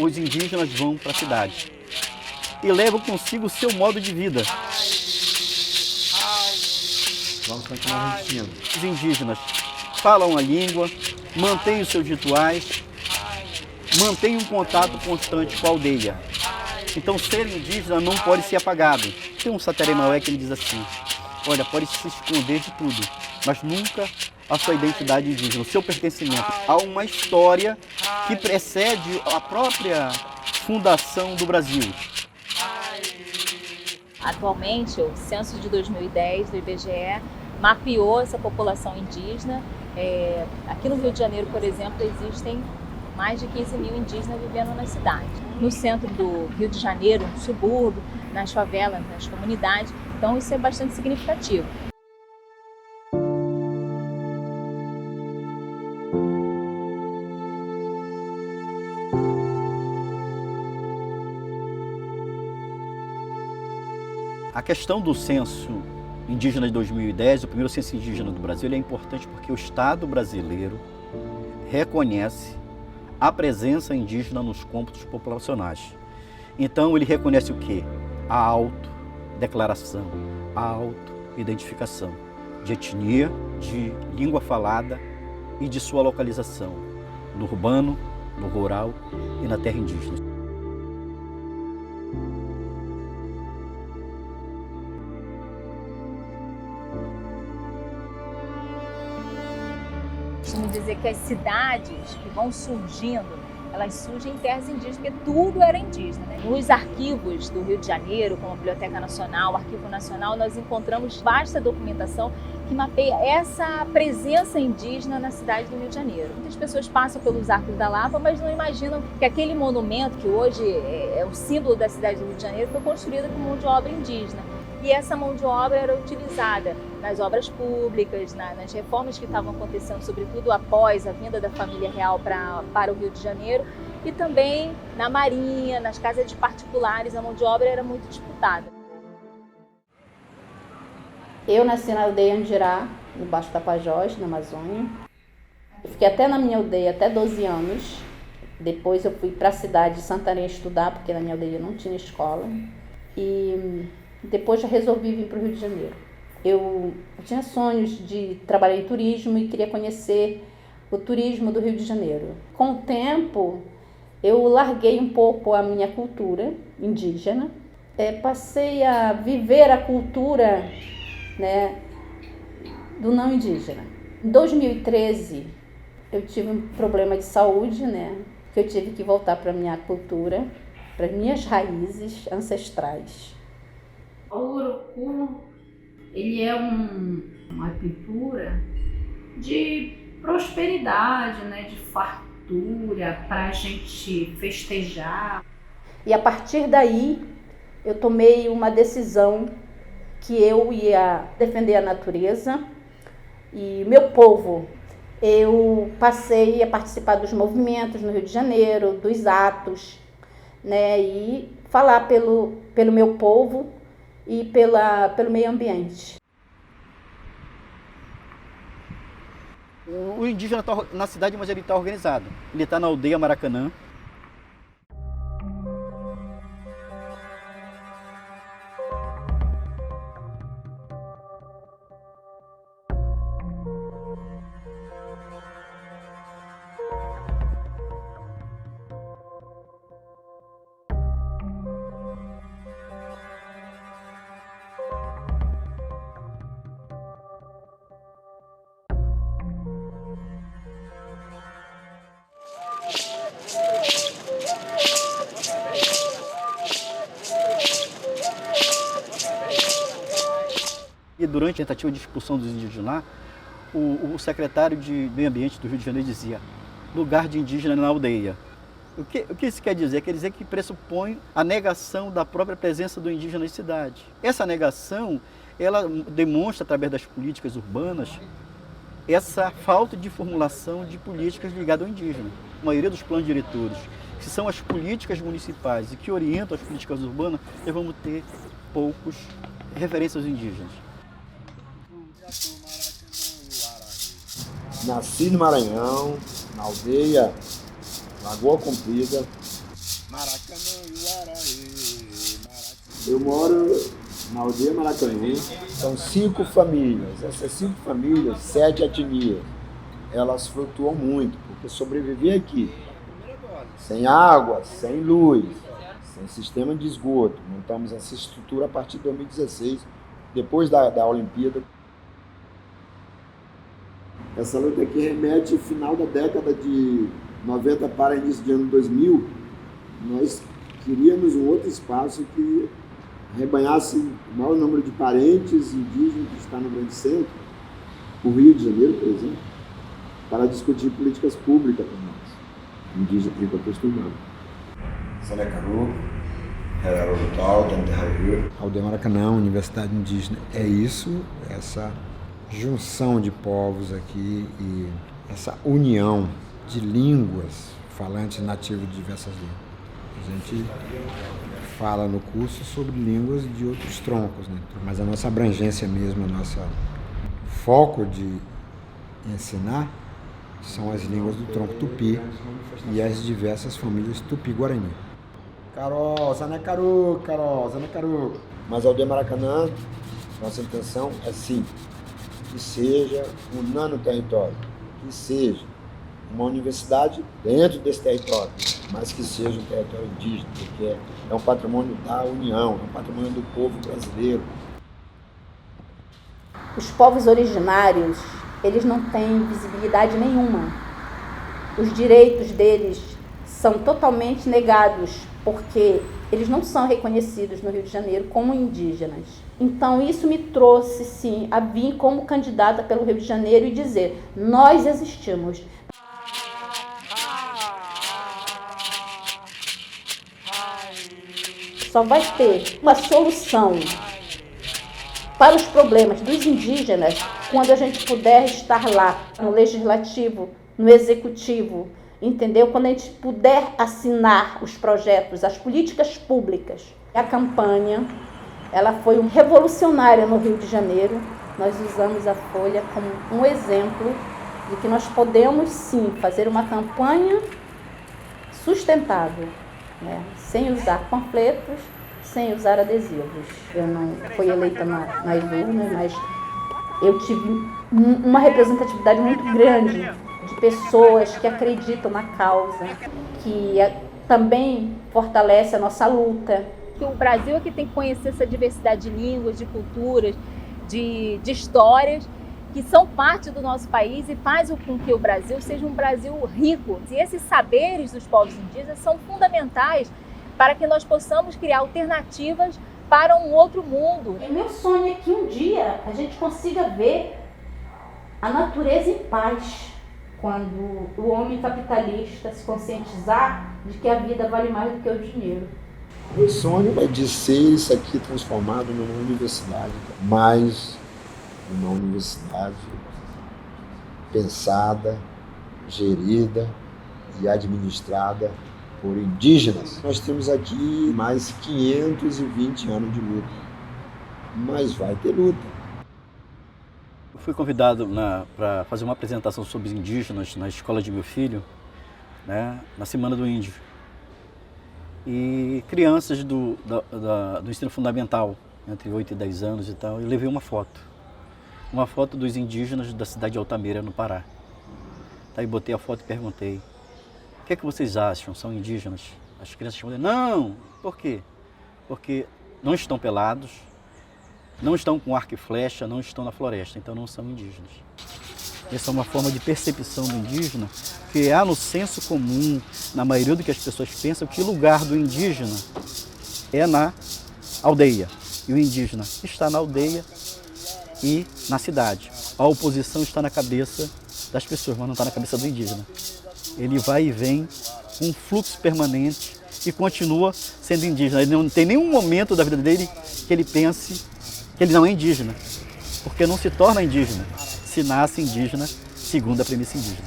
os indígenas vão para a cidade e levam consigo o seu modo de vida. Vamos continuar repetindo. Os indígenas falam a língua, mantêm os seus rituais, mantêm um contato constante com a aldeia. Então, ser indígena não pode ser apagado. Tem um Sateremaué que ele diz assim: olha, pode se esconder de tudo, mas nunca a sua identidade indígena, o seu pertencimento. Há uma história que precede a própria fundação do Brasil. Atualmente, o censo de 2010 do IBGE mapeou essa população indígena. Aqui no Rio de Janeiro, por exemplo, existem mais de 15 mil indígenas vivendo na cidade. No centro do Rio de Janeiro, no subúrbio, nas favelas, nas comunidades. Então, isso é bastante significativo. A questão do censo indígena de 2010, o primeiro censo indígena do Brasil, ele é importante porque o Estado brasileiro reconhece a presença indígena nos cômputos populacionais. Então ele reconhece o quê? A autodeclaração, a autoidentificação de etnia, de língua falada e de sua localização, no urbano, no rural e na terra indígena. Costumo dizer que as cidades que vão surgindo, elas surgem em terras indígenas, porque tudo era indígena, né? Nos arquivos do Rio de Janeiro, como a Biblioteca Nacional, o Arquivo Nacional, nós encontramos vasta documentação que mapeia essa presença indígena na cidade do Rio de Janeiro. Muitas pessoas passam pelos Arcos da Lapa, mas não imaginam que aquele monumento, que hoje é o símbolo da cidade do Rio de Janeiro, foi construído com mão de obra indígena. E essa mão de obra era utilizada nas obras públicas, nas reformas que estavam acontecendo, sobretudo após a vinda da família real para o Rio de Janeiro, e também na marinha, nas casas de particulares, a mão de obra era muito disputada. Eu nasci na aldeia Andirá, no Baixo Tapajós, na Amazônia. Eu fiquei até na minha aldeia até 12 anos. Depois eu fui para a cidade de Santarém estudar, porque na minha aldeia não tinha escola. E depois eu resolvi vir para o Rio de Janeiro. Eu tinha sonhos de trabalhar em turismo e queria conhecer o turismo do Rio de Janeiro. Com o tempo, eu larguei um pouco a minha cultura indígena, passei a viver a cultura, né, do não indígena. Em 2013, eu tive um problema de saúde, né, que eu tive que voltar para a minha cultura, para as minhas raízes ancestrais. O urucu, ele é uma pintura de prosperidade, né, de fartura, para a gente festejar. E a partir daí, eu tomei uma decisão que eu ia defender a natureza e meu povo. Eu passei a participar dos movimentos no Rio de Janeiro, dos atos, né, e falar pelo meu povo e pelo meio ambiente. O indígena está na cidade, mas ele está organizado. Ele está na aldeia Maracanã. E durante a tentativa de expulsão dos indígenas lá, o secretário de Meio Ambiente do Rio de Janeiro dizia: lugar de indígena na aldeia. O que isso quer dizer? Quer dizer que pressupõe a negação da própria presença do indígena na cidade. Essa negação, ela demonstra, através das políticas urbanas, essa falta de formulação de políticas ligadas ao indígena. A maioria dos planos diretores, que são as políticas municipais e que orientam as políticas urbanas, nós vamos ter poucos referências aos indígenas. Nasci no Maranhão, na aldeia Lagoa Comprida. Eu moro na aldeia Maracanã. São 5 famílias. Essas 5 famílias, 7 etnias, elas flutuam muito, porque sobreviver aqui, sem água, sem luz, sem sistema de esgoto. Montamos essa estrutura a partir de 2016, depois da Olimpíada. Essa luta aqui remete ao final da década de 90 para início de ano 2000. Nós queríamos um outro espaço que arrebanhasse o maior número de parentes indígenas que está no Grande Centro, o Rio de Janeiro, por exemplo, para discutir políticas públicas para nós, indígenas em contexto urbano. Aldeia Maracanã, Universidade Indígena, é isso, essa junção de povos aqui e essa união de línguas falantes nativos de diversas línguas. A gente fala no curso sobre línguas de outros troncos, né? Mas a nossa abrangência mesmo, o nosso foco de ensinar são as línguas do tronco tupi e as diversas famílias tupi-guarani. Carol, Zanacaru. Mas a Aldeia Maracanã, nossa intenção é sim, que seja um nano-território, que seja uma universidade dentro desse território, mas que seja um território indígena, porque é um patrimônio da União, é um patrimônio do povo brasileiro. Os povos originários, eles não têm visibilidade nenhuma. Os direitos deles são totalmente negados, porque eles não são reconhecidos no Rio de Janeiro como indígenas. Então isso me trouxe, sim, a vir como candidata pelo Rio de Janeiro e dizer, nós existimos. Só vai ter uma solução para os problemas dos indígenas quando a gente puder estar lá no legislativo, no executivo, entendeu? Quando a gente puder assinar os projetos, as políticas públicas. A campanha, ela foi revolucionária no Rio de Janeiro. Nós usamos a Folha como um exemplo de que nós podemos sim fazer uma campanha sustentável, né? Sem usar panfletos, sem usar adesivos. Eu não fui eleita nas urnas, mas eu tive uma representatividade muito grande de pessoas que acreditam na causa, que também fortalece a nossa luta. Que o Brasil é que tem que conhecer essa diversidade de línguas, de culturas, de histórias, que são parte do nosso país e faz com que o Brasil seja um Brasil rico. E esses saberes dos povos indígenas são fundamentais para que nós possamos criar alternativas para um outro mundo. O meu sonho é que um dia a gente consiga ver a natureza em paz, quando o homem capitalista se conscientizar de que a vida vale mais do que o dinheiro. O sonho é de ser isso aqui transformado numa universidade, mas uma universidade pensada, gerida e administrada por indígenas. Nós temos aqui mais 520 anos de luta, mas vai ter luta. Eu fui convidado para fazer uma apresentação sobre os indígenas na escola de meu filho, né, na Semana do Índio. E crianças do ensino fundamental, entre 8 e 10 anos e tal, eu levei uma foto dos indígenas da cidade de Altamira, no Pará. Aí botei a foto e perguntei, o que é que vocês acham? São indígenas? As crianças responderam, não! Por quê? Porque não estão pelados, não estão com arco e flecha, não estão na floresta, então não são indígenas. Essa é uma forma de percepção do indígena, que há no senso comum, na maioria do que as pessoas pensam, que o lugar do indígena é na aldeia. E o indígena está na aldeia e na cidade. A oposição está na cabeça das pessoas, mas não está na cabeça do indígena. Ele vai e vem com um fluxo permanente e continua sendo indígena. Ele não tem nenhum momento da vida dele que ele pense que ele não é indígena, porque não se torna indígena, se nasce indígena segundo a premissa indígena.